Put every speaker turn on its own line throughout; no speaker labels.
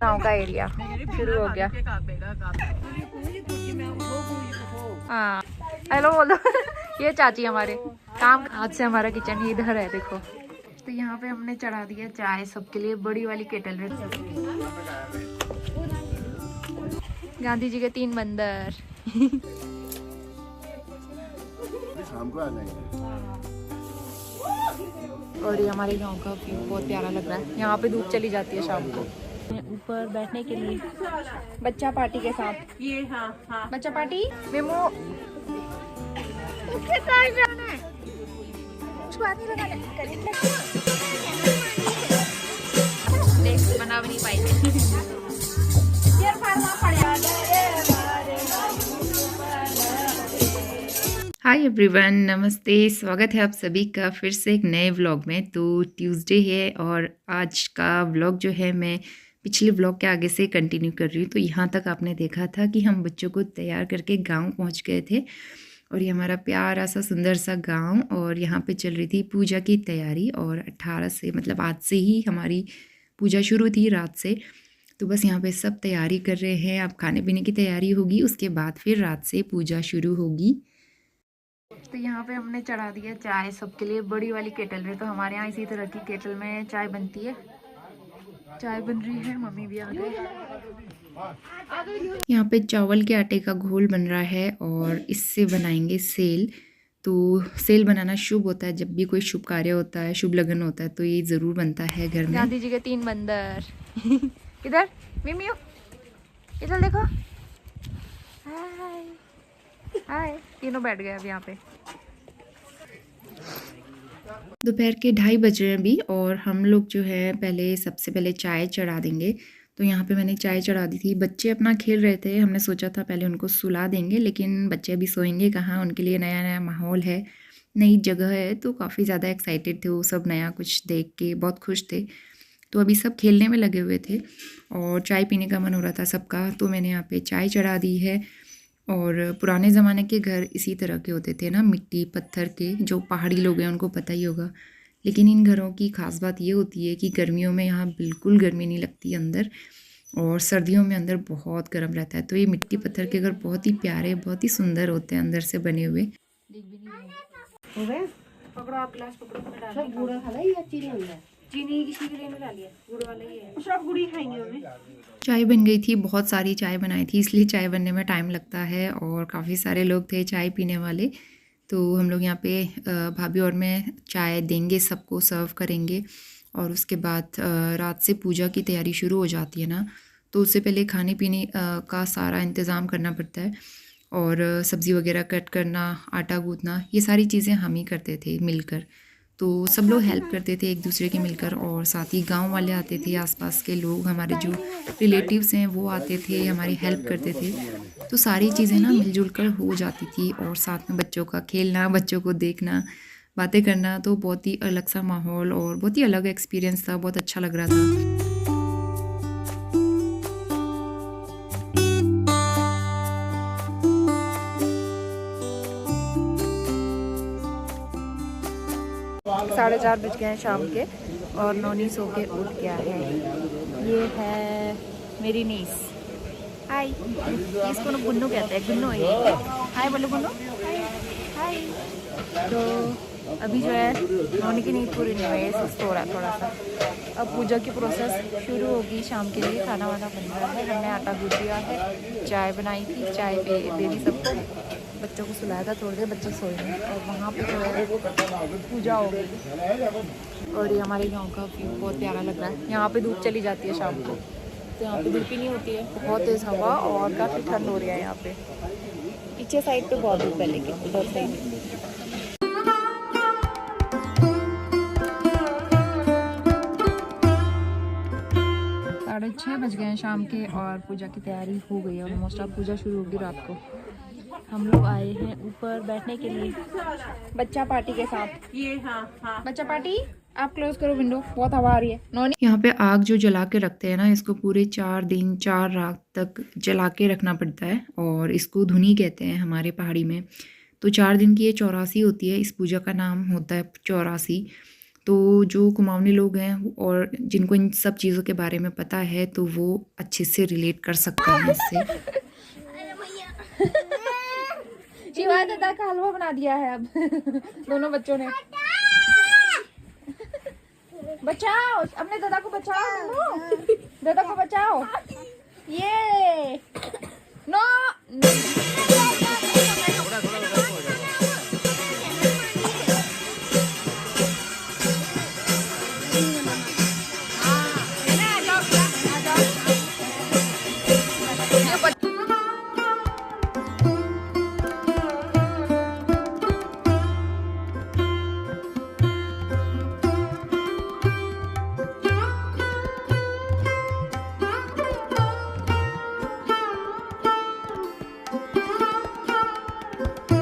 गाँव का एरिया शुरू हो गया। हाँ हेलो बोल दो। ये चाची हमारे काम आज से हमारा किचन इधर है देखो। तो यहाँ पे हमने चढ़ा दिया चाय सबके लिए, बड़ी वाली केटल में। गांधी जी के 3 बंदर।
शाम को आ जाएंगे।
और ये हमारे गांव का व्यू बहुत प्यारा लग रहा है। यहाँ पे धूप चली जाती है शाम को। ऊपर बैठने के लिए बच्चा पार्टी के साथ। ये हाँ बच्चा पार्टी मेमो उसके साथ जाना है। देख बना भी नहीं पाएंगे। हाय एवरीवन, नमस्ते। स्वागत है आप सभी का फिर से एक नए व्लॉग में। तो ट्यूसडे है और आज का व्लॉग जो है मैं पिछले व्लॉग के आगे से कंटिन्यू कर रही हूँ। तो यहाँ तक आपने देखा था कि हम बच्चों को तैयार करके गांव पहुँच गए थे और ये हमारा प्यारा सा सुंदर सा गांव। और यहाँ पे चल रही थी पूजा की तैयारी और 18 से मतलब आज से ही हमारी पूजा शुरू थी रात से। तो बस यहाँ पे सब तैयारी कर रहे हैं। अब खाने पीने की तैयारी होगी, उसके बाद फिर रात से पूजा शुरू होगी। तो यहाँ पे हमने चढ़ा दिया चाय सबके लिए, बड़ी वाली केटल में। तो हमारे यहाँ इसी तरह की केटल में चाय बनती है। चाय बन रही है, मम्मी भी आ गए। यहाँ पे चावल के आटे का घोल बन रहा है और इससे बनाएंगे सेल। तो सेल बनाना शुभ होता है, जब भी कोई शुभ कार्य होता है, शुभ लगन होता है तो ये ज़रूर बनता है घर में। गांधी जी के 3 बंदर। इधर मिमियो इधर देखो। हाय हाय, तीनों बैठ गए अब यहाँ पे। दोपहर के 2:30 बज रहे हैं अभी और हम लोग जो है पहले सबसे पहले चाय चढ़ा देंगे। तो यहाँ पे मैंने चाय चढ़ा दी थी। बच्चे अपना खेल रहे थे, हमने सोचा था पहले उनको सुला देंगे, लेकिन बच्चे अभी सोएंगे कहाँ। उनके लिए नया नया माहौल है, नई जगह है, तो काफ़ी ज़्यादा एक्साइटेड थे वो सब, नया कुछ देख के बहुत खुश थे। तो अभी सब खेलने में लगे हुए थे और चाय पीने का मन हो रहा था सबका। तो मैंने यहाँ पे चाय चढ़ा दी है। और पुराने ज़माने के घर इसी तरह के होते थे ना, मिट्टी पत्थर के। जो पहाड़ी लोग हैं उनको पता ही होगा। लेकिन इन घरों की ख़ास बात ये होती है कि गर्मियों में यहाँ बिल्कुल गर्मी नहीं लगती अंदर, और सर्दियों में अंदर बहुत गर्म रहता है। तो ये मिट्टी पत्थर के घर बहुत ही प्यारे, बहुत ही सुंदर होते हैं अंदर से बने हुए। पकड़ो आप ग्लास, पकड़ो। सब गुड़ वाला ही या चीनी वाला? चीनी किसी के लिए नहीं डाली है, गुड़ वाला ही है। सब गुड़ ही खाएंगे हमें। चाय बन गई थी, बहुत सारी चाय बनाई थी, इसलिए चाय बनने में टाइम लगता है और काफ़ी सारे लोग थे चाय पीने वाले। तो हम लोग यहाँ पे भाभी और मैं चाय देंगे, सबको सर्व करेंगे। और उसके बाद रात से पूजा की तैयारी शुरू हो जाती है ना, तो उससे पहले खाने पीने का सारा इंतज़ाम करना पड़ता है। और सब्ज़ी वगैरह कट करना, आटा गूँथना, ये सारी चीज़ें हम ही करते थे मिलकर। तो सब लोग हेल्प करते थे एक दूसरे के मिलकर। और साथ ही गांव वाले आते थे, आसपास के लोग, हमारे जो रिलेटिव्स हैं वो आते थे, हमारी हेल्प करते थे। तो सारी चीज़ें ना मिलजुल कर हो जाती थी। और साथ में बच्चों का खेलना, बच्चों को देखना, बातें करना, तो बहुत ही अलग सा माहौल और बहुत ही अलग एक्सपीरियंस था। बहुत अच्छा लग रहा था। 4:30 बज गए हैं शाम के और नोनी सो के उठ गया है। ये है मेरी नीस। हाय, इसको गुन्नू कहते हैं, गुन्नू है ये। हाय बोलो गुन्नू, हाय। तो अभी जो है नोनी की नींद पूरी नहीं हुई है, सुस्त हो रहा है थोड़ा सा। अब पूजा की प्रोसेस शुरू होगी शाम के लिए। खाना वाना बन रहा है, हमने आटा गूँथ दिया है, चाय बनाई थी, चाय दे दी सबको, बच्चों को सुलाया था, थोड़ी देर बच्चे सोए हैं। और वहाँ पे जो है पूजा हो गई। और ये हमारे गांव का व्यू बहुत प्यारा लग रहा है। यहाँ पे धूप चली जाती है शाम को, तो यहाँ पे धूप ही नहीं होती है, बहुत तेज़ हवा और काफ़ी ठंड हो रही है यहाँ पे। पीछे साइड पे बहुत धूप है, लेकिन उधर साइड 6:30 बज गए हैं शाम के और पूजा की तैयारी हो गई है ऑलमोस्ट। अब पूजा शुरू होगी रात को। हम लोग आए हैं ऊपर बैठने के लिए बच्चा पार्टी के साथ। ये हाँ बच्चा पार्टी, आप क्लोज करो विंडो, बहुत हवा आ रही है। नॉनी यहाँ पे आग जो जला के रखते हैं ना, इसको पूरे 4 दिन 4 रात तक जला के रखना पड़ता है और इसको धुनी कहते हैं हमारे पहाड़ी में। तो 4 दिन की ये चौरासी होती है, इस पूजा का नाम होता है चौरासी। तो जो कुमाऊनी लोग हैं और जिनको इन सब चीज़ों के बारे में पता है तो वो अच्छे से रिलेट कर सकते हैं इससे।
शिवाय दादा का हलवा बना दिया है अब दोनों बच्चों ने। बचाओ अपने दादा को, बचाओ दादा को बचाओ। ये नो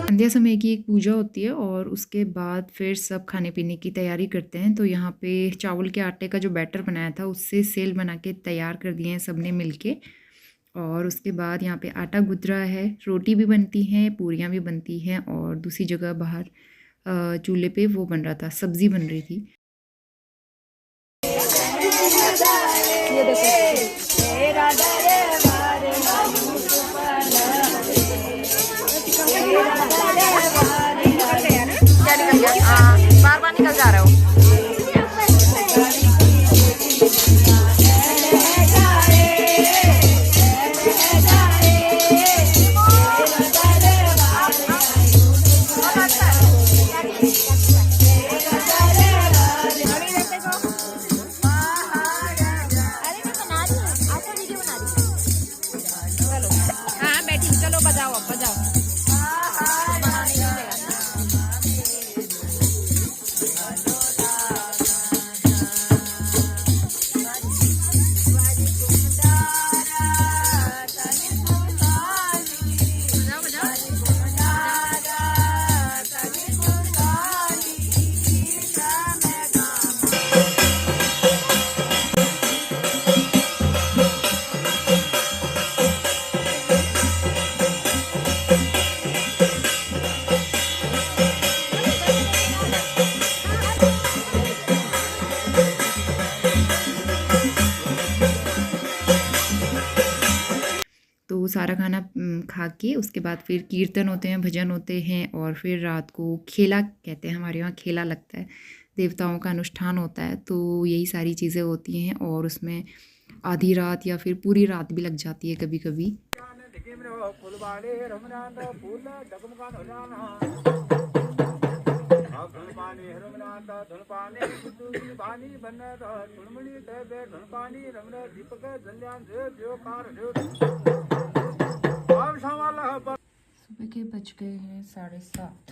संध्या समय की एक पूजा होती है और उसके बाद फिर सब खाने पीने की तैयारी करते हैं। तो यहाँ पे चावल के आटे का जो बैटर बनाया था उससे सेल बना के तैयार कर दिए हैं सबने मिलके। और उसके बाद यहाँ पे आटा गुद रहा है, रोटी भी बनती हैं, पूरियाँ भी बनती हैं और दूसरी जगह बाहर चूल्हे पे वो बन रहा था, सब्ज़ी बन रही थी।
ये देखो क्या निकल गया? बार बार निकल जा रहा हो। हाँ बैठी, चलो बजाओ अब बजाओ।
तो सारा खाना खा के उसके बाद फिर कीर्तन होते हैं, भजन होते हैं और फिर रात को खेला कहते हैं, हमारे यहाँ खेला लगता है, देवताओं का अनुष्ठान होता है। तो यही सारी चीज़ें होती हैं और उसमें आधी रात या फिर पूरी रात भी लग जाती है कभी कभी। सुबह के बज गए हैं 7:30।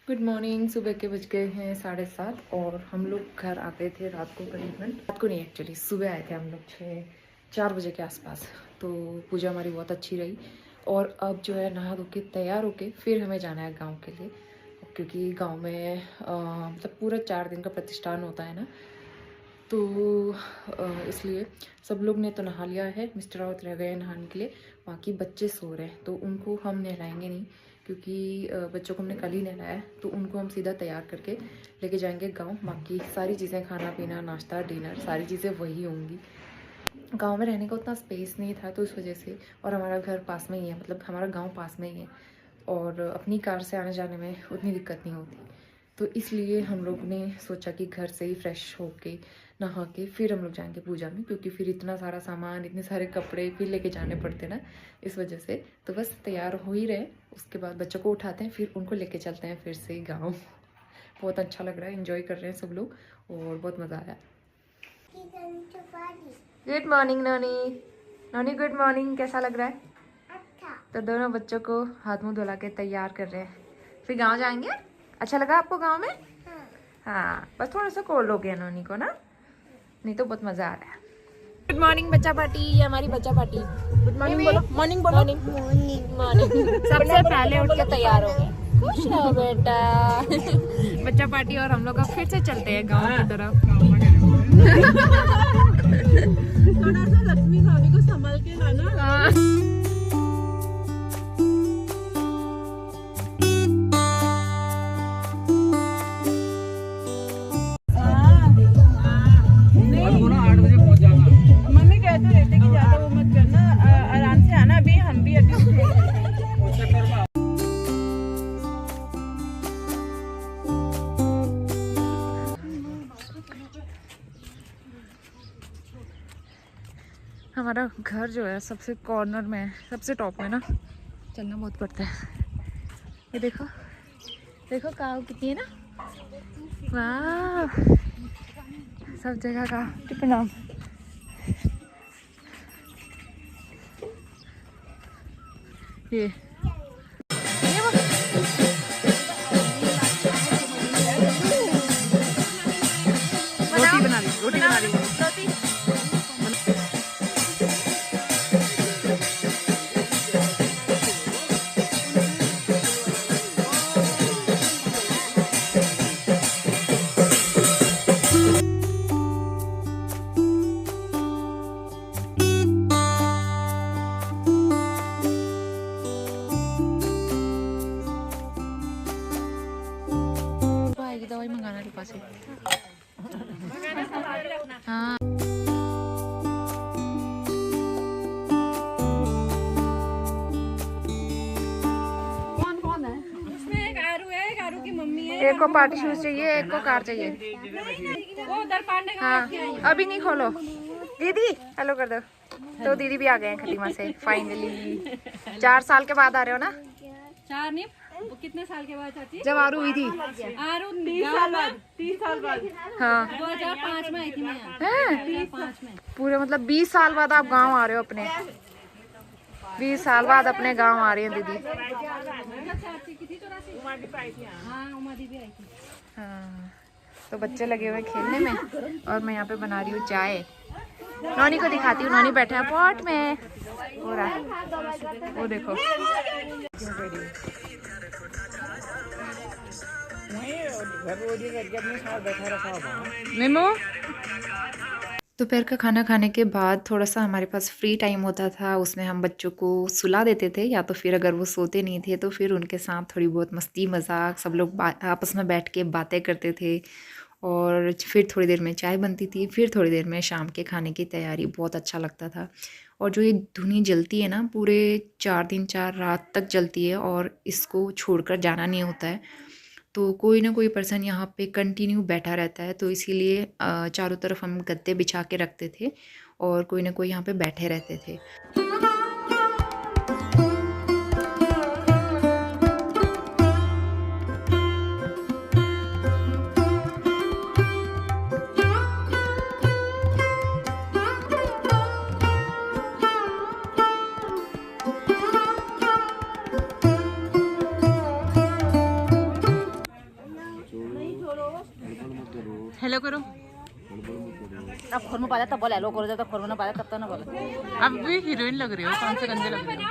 Good morning. सुबह के बज गए हैं 7:30 और हम लोग घर आ गए थे रात को, करीबन रात को नहीं एक्चुअली सुबह आए थे हम लोग 4 बजे के आसपास। तो पूजा हमारी बहुत अच्छी रही और अब जो है नहा धो के तैयार होके फिर हमें जाना है गांव के लिए, क्योंकि गांव में मतलब पूरा 4 दिन का प्रतिष्ठान होता है ना, तो इसलिए सब लोग ने तो नहा लिया है, मिस्टर रावत रह गए नहाने के लिए, बाकी बच्चे सो रहे हैं। तो उनको हम नहलाएंगे नहीं क्योंकि बच्चों को हमने कल ही नहलाया है, तो उनको हम सीधा तैयार करके लेके जाएंगे गांव। बाकी सारी चीज़ें, खाना पीना, नाश्ता, डिनर, सारी चीज़ें वही होंगी। गांव में रहने का उतना स्पेस नहीं था तो इस वजह से, और हमारा घर पास में ही है, मतलब हमारा गांव पास में ही है और अपनी कार से आने जाने में उतनी दिक्कत नहीं होती। तो इसलिए हम लोग ने सोचा कि घर से ही फ्रेश होके नहा के फिर हम लोग जाएंगे पूजा में, क्योंकि फिर इतना सारा सामान, इतने सारे कपड़े फिर लेके जाने पड़ते ना, इस वजह से। तो बस तैयार हो ही रहे, उसके बाद बच्चों को उठाते हैं, फिर उनको लेके चलते हैं फिर से गाँव। बहुत अच्छा लग रहा है, एंजॉय कर रहे हैं सब लोग और बहुत मज़ा आया। गुड मॉर्निंग नोनी। नोनी गुड मॉर्निंग। कैसा लग रहा है? अच्छा। तो दोनों बच्चों को हाथ मुंह धुला के तैयार कर रहे हैं, फिर गांव जाएंगे। अच्छा लगा आपको गांव में? हाँ, बस थोड़ा सा कोल्ड हो गया नोनी को ना, नहीं तो बहुत मजा आ रहा है। गुड मॉर्निंग बच्चा पार्टी, ये हमारी बच्चा पार्टी। गुड मॉर्निंग बोलो, मॉर्निंग बोलो, मॉर्निंग। सबसे पहले उठ के तैयार हो गए। खुश रहो बेटा। बच्चा पार्टी और हम लोग अब फिर से चलते हैं गाँव की तरफ।
थोड़ा सा लक्ष्मी भाभी को संभाल के लाना।
हमारा घर जो है सबसे कॉर्नर में है, सबसे टॉप में ना, चलना बहुत पड़ता है। ये देखो देखो काव कितनी है ना, वाह, सब जगह का प्रणाम। ये रोटी बना रही आएगी दवाई मंगाना के पास हाँ। एक को पार्टी शूज चाहिए, एक को कार चाहिए। हाँ अभी नहीं खोलो। दीदी हेलो कर दो। तो दीदी भी आ गए हैं खटीमा से फाइनली। 4 साल के बाद आ रहे हो ना?
4 नहीं, वो कितने साल के बाद आती है?
जब आरू हुई थी।
आरू 30 साल बाद।
हाँ
2005 में आई थी मैं यहाँ। 2005 में। पूरे
मतलब 20 साल बाद आप गांव आ रहे हो अपने। 20 साल बाद अपने गांव आ रही हैं दीदी। हाँ तो बच्चे लगे हुए खेलने में और मैं यहाँ पे बना रही हूँ चाय। नौनी को दिखाती हूँ, नौनी बैठे हैं पॉट में हो रहा है, वो देखो। मेमो दोपहर का खाना खाने के बाद थोड़ा सा हमारे पास फ्री टाइम होता था, उसमें हम बच्चों को सुला देते थे, या तो फिर अगर वो सोते नहीं थे तो फिर उनके साथ थोड़ी बहुत मस्ती मजाक सब लोग आपस में बैठ के बातें करते थे। और फिर थोड़ी देर में चाय बनती थी, फिर थोड़ी देर में शाम के खाने की तैयारी। बहुत अच्छा लगता था। और जो ये धुनी जलती है ना, पूरे 4 दिन 4 रात तक जलती है और इसको छोड़कर जाना नहीं होता है। तो कोई ना कोई पर्सन यहाँ पे कंटिन्यू बैठा रहता है, तो इसीलिए चारों तरफ हम गद्दे बिछा के रखते थे और कोई ना कोई यहाँ पे बैठे रहते थे। हेलो करो।
अब खोर में पाया तब बोले हेलो करो, जब तक खोर में ना पाया तब तक ना बोले।
अब भी हीरोइन लग रही हो, कौन से गंदे लग रही हो।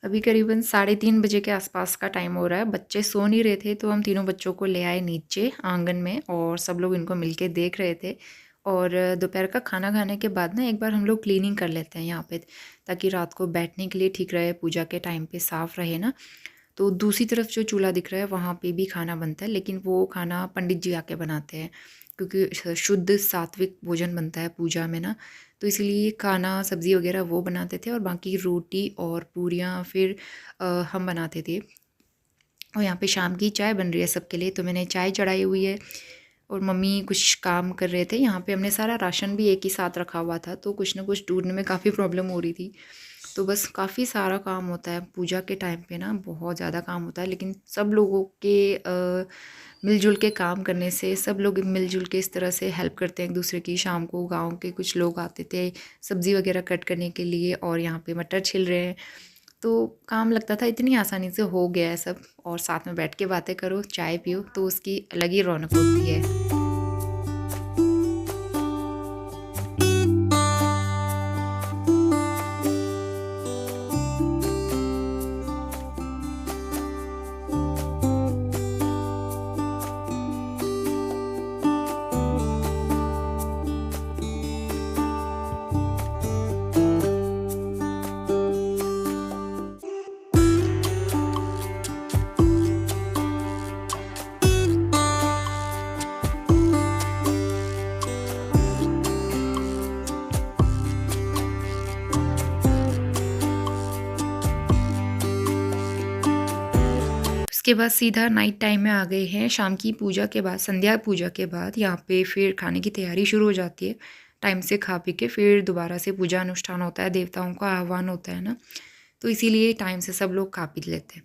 अभी करीबन 3:30 बजे के आसपास का टाइम हो रहा है। बच्चे सो नहीं रहे थे तो हम तीनों बच्चों को ले आए नीचे आंगन में और सब लोग इनको मिलके देख रहे थे। और दोपहर का खाना खाने के बाद ना एक बार हम लोग क्लीनिंग कर लेते हैं यहाँ पे, ताकि रात को बैठने के लिए ठीक रहे, पूजा के टाइम पे साफ़ रहे ना। तो दूसरी तरफ जो चूल्हा दिख रहा है वहाँ पे भी खाना बनता है, लेकिन वो खाना पंडित जी आके बनाते हैं, क्योंकि शुद्ध सात्विक भोजन बनता है पूजा में ना। तो इसलिए खाना सब्ज़ी वगैरह वो बनाते थे और बाकी रोटी और पूरियाँ फिर हम बनाते थे। और यहाँ पे शाम की चाय बन रही है सबके लिए, तो मैंने चाय चढ़ाई हुई है और मम्मी कुछ काम कर रहे थे। यहाँ पे हमने सारा राशन भी एक ही साथ रखा हुआ था, तो कुछ ना कुछ ढूंढने में काफ़ी प्रॉब्लम हो रही थी। तो बस काफ़ी सारा काम होता है पूजा के टाइम पे ना, बहुत ज़्यादा काम होता है। लेकिन सब लोगों के मिलजुल के काम करने से, सब लोग मिलजुल के इस तरह से हेल्प करते हैं एक दूसरे की। शाम को गांव के कुछ लोग आते थे सब्ज़ी वगैरह कट करने के लिए, और यहाँ पे मटर छिल रहे हैं, तो काम लगता था इतनी आसानी से हो गया है सब। और साथ में बैठ के बातें करो, चाय पियो, तो उसकी अलग ही रौनक होती है। उसके बाद सीधा नाइट टाइम में आ गए हैं। शाम की पूजा के बाद, संध्या पूजा के बाद यहाँ पे फिर खाने की तैयारी शुरू हो जाती है। टाइम से खा पी के फिर दोबारा से पूजा अनुष्ठान होता है, देवताओं का आह्वान होता है ना, तो इसीलिए टाइम से सब लोग खा पी लेते हैं।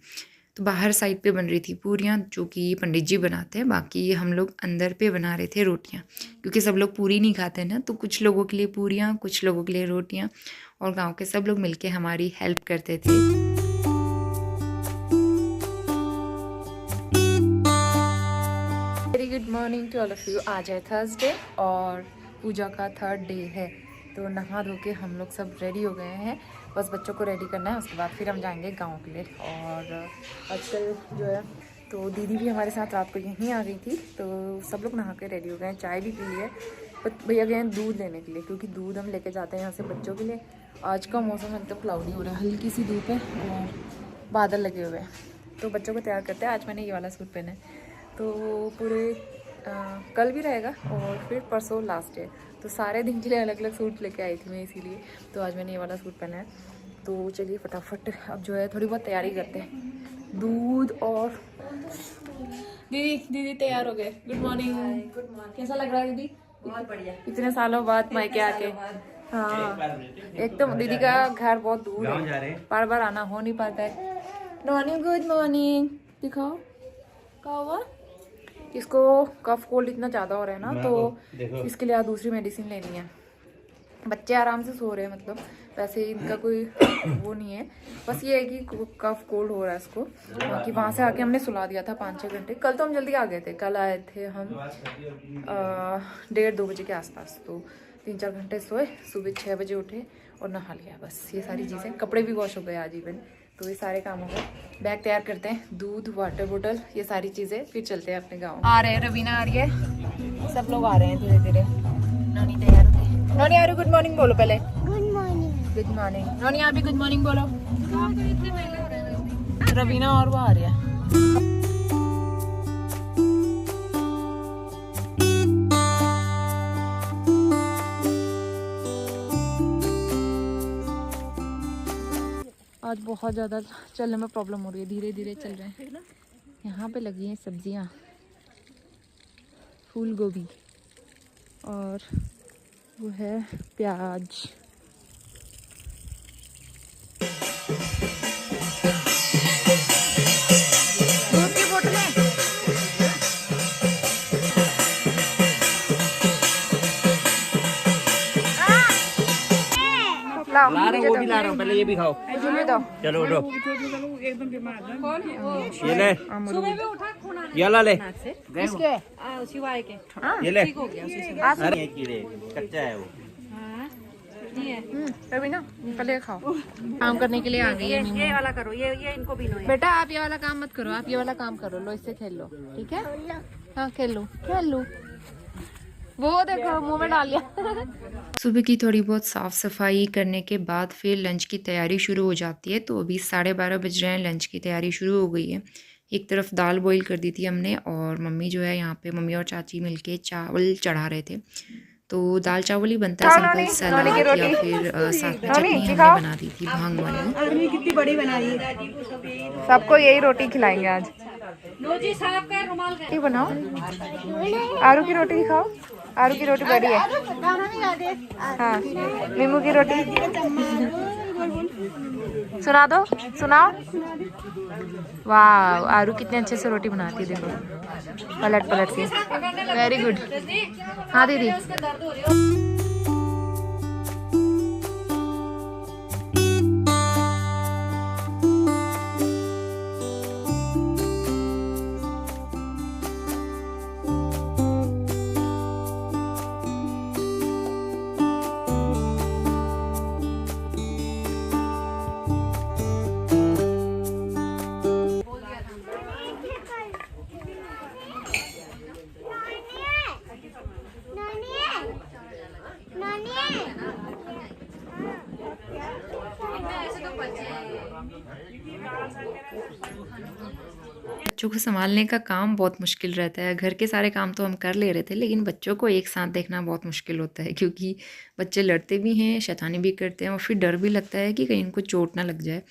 तो बाहर साइड पे बन रही थी पूरियाँ, जो कि पंडित जी बनाते हैं, बाकी हम लोग अंदर पे बना रहे थे रोटियाँ, क्योंकि सब लोग पूरी नहीं खाते ना, तो कुछ लोगों के लिए पूरियाँ, कुछ लोगों के लिए रोटियाँ, और गाँव के सब लोग मिलके हमारी हेल्प करते थे। Very good morning to all of you. आज है थर्सडे और पूजा का 3rd डे है, तो नहा धो के हम लोग सब रेडी हो गए हैं। बस बच्चों को रेडी करना है, उसके बाद फिर हम जाएंगे गांव के लिए। और आजकल जो है, तो दीदी भी हमारे साथ रात को यहीं आ गई थी, तो सब लोग नहा के रेडी हो गए हैं, चाय भी पी है। भैया गए हैं दूध लेने के लिए, क्योंकि दूध हम लेके जाते हैं यहाँ से बच्चों के लिए। आज का मौसम एकदम क्लाउडी हो रहा है, हल्की सी धूप है और बादल लगे हुए हैं, तो बच्चों को तैयार करते हैं। आज मैंने ये वाला सूट पहना है, तो पूरे कल भी रहेगा और फिर परसों लास्ट है, तो सारे दिन के लिए अलग अलग सूट लेके आई थी मैं, इसीलिए तो आज मैंने ये वाला सूट पहना है। तो चलिए फटाफट अब जो है थोड़ी बहुत तैयारी करते हैं। दूध और दीदी तैयार हो गए। Good morning. कैसा लग रहा है दीदी? बहुत बढ़िया, इतने सालों बाद मायके आके। हाँ, एक तो दीदी का घर बहुत दूर है, बार बार आना हो नहीं पाता है। Morning, good morning. दिखाओ क्या हुआ? इसको कफ कोल्ड इतना ज़्यादा हो रहा है ना, तो इसके लिए आज दूसरी मेडिसिन लेनी है। बच्चे आराम से सो रहे हैं, मतलब वैसे इनका कोई वो नहीं है, बस ये है कि कफ कोल्ड हो रहा है इसको। बाकी वहाँ से आके हमने सुला दिया था 5-6 घंटे। कल तो हम जल्दी आ गए थे, कल आए थे हम 1:30-2 बजे के आसपास, तो 3-4 घंटे सोए, सुबह 6 बजे उठे और नहा लिया। बस ये सारी चीज़ें, कपड़े भी वॉश हो गए आज इवन, तो ये सारे काम हो गए। बैग तैयार करते हैं, दूध, वाटर बोतल, ये सारी चीज़ें, फिर चलते हैं अपने गाँव। आ रहे हैं, रवीना आ रही है, सब लोग आ रहे हैं धीरे धीरे। नोनी तैयार हो गई। नोनी आ रही, गुड मॉर्निंग बोलो पहले। Good morning. Good morning. Noni आप भी गुड मॉर्निंग बोलो। रवीना और वो आ रही है। आज बहुत ज़्यादा चलने में प्रॉब्लम हो रही है, धीरे धीरे चल रहे हैं। यहाँ पे लगी हैं सब्जियाँ, फूल गोभी और वो है प्याज। दूध की बोतलें।
ला रहा हूँ, वो भी ला रहा हूँ, पहले ये भी खाओ। चलो उठो, ये ले, ये ला ले,
शिवाय के
ये ले। अरे कीड़े, कच्चा है वो।
अभी ना पहले खाओ। काम करने के लिए आ गई है।
ये वाला करो, ये इनको भी लो।
बेटा आप ये वाला काम मत करो, आप ये वाला काम करो, लो इससे खेल लो, ठीक है? हाँ खेल लो। वो देखो मुंह में डाल लिया। सुबह की थोड़ी बहुत साफ़ सफाई करने के बाद फिर लंच की तैयारी शुरू हो जाती है। तो अभी 12:30 बज रहे हैं, लंच की तैयारी शुरू हो गई है। एक तरफ दाल बॉईल कर दी थी हमने, और मम्मी जो है यहाँ पे, मम्मी और चाची मिलके चावल चढ़ा रहे थे। तो दाल चावल ही बनता है, सिंपल सलाद या फिर साथ में चटनी हमने बना दी थी भांग वाली।
कितनी बड़ी बनाई है,
सबको यही रोटी खिलाएंगे आज। ये बनाओ, आलू की रोटी खाओ। आलू की रोटी बड़ी है। हाँ, नींबू की रोटी। सुना दो, सुनाओ। वाह, आरू कितने अच्छे से रोटी बनाती है, देखो पलट पलट के। Very good. हाँ दीदी।
बच्चों को संभालने का काम बहुत मुश्किल रहता है। घर के सारे काम तो हम कर ले रहे थे, लेकिन बच्चों को एक साथ देखना बहुत मुश्किल होता है, क्योंकि बच्चे लड़ते भी हैं, शैतानी भी करते हैं, और फिर डर भी लगता है कि कहीं उनको चोट ना लग जाए।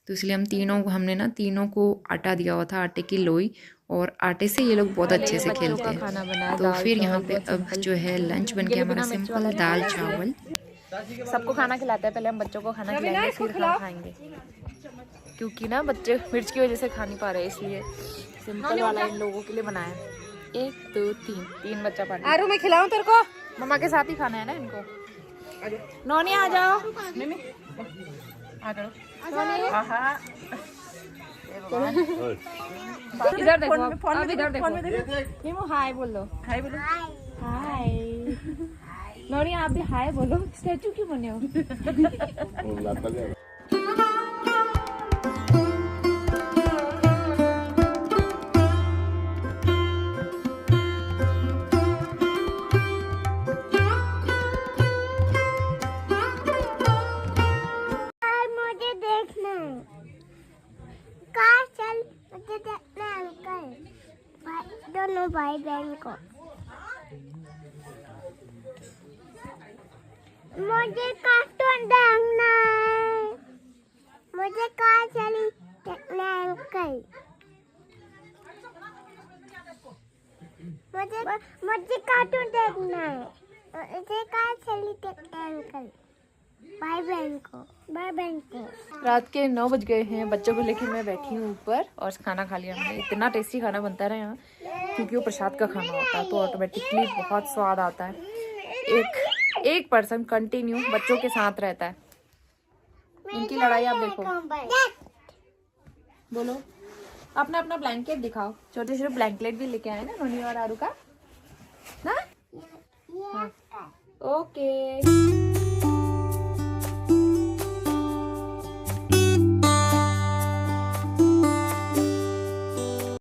तो इसलिए हमने तीनों को आटा दिया हुआ था, आटे की लोई, और आटे से ये लोग बहुत अच्छे से खेलते हैं। तो फिर यहाँ पे अब जो है लंच बन गया हमारा सिंपल दाल चावल।
सबको खाना खिलाते हैं, पहले हम बच्चों को खाना खिलाएंगे, फिर हम खाएंगे, क्योंकि ना बच्चे मिर्च की वजह से खा नहीं पा रहे, इसलिए सिंपल वाला इन लोगों के लिए बनाया। 1 2 3 बच्चा पार्टी। आरू मैं खिलाऊं तेरे को? मम्मा के साथ ही खाना है ना इनको। नोनी आ जाओ। आ जाओ नोनी। इधर देखो, अब इधर देखो। हाय बोल दो, हाय बोलो, हाय। नोनी आप भी हाय बोलो, स्टैचू क्यों बने हो?
मुझे देखना है, कार चल, मुझे देखना है अंकल, दोनों भाई बहन को। मुझे कार्टून देखना है, मुझे कार चली देखना है अंकल, मुझे कार्टून देखना है, मुझे कार चली देखना है अंकल, भाई बहन को।
रात के 9 बज गए हैं, बच्चों को लेकर मैं बैठी हूँ ऊपर, और खाना खा लिया हमने। इतना टेस्टी खाना बनता है यहाँ, क्योंकि वो प्रसाद का खाना होता है, तो ऑटोमेटिकली बहुत स्वाद आता है। एक पर्सन कंटिन्यू बच्चों के साथ रहता है। इनकी लड़ाई आप देखो। बोलो, अपना अपना ब्लैंकेट दिखाओ। छोटे छोटे ब्लैंकेट भी लेके आए ना नोनी और आरू का ना। हाँ। ओके।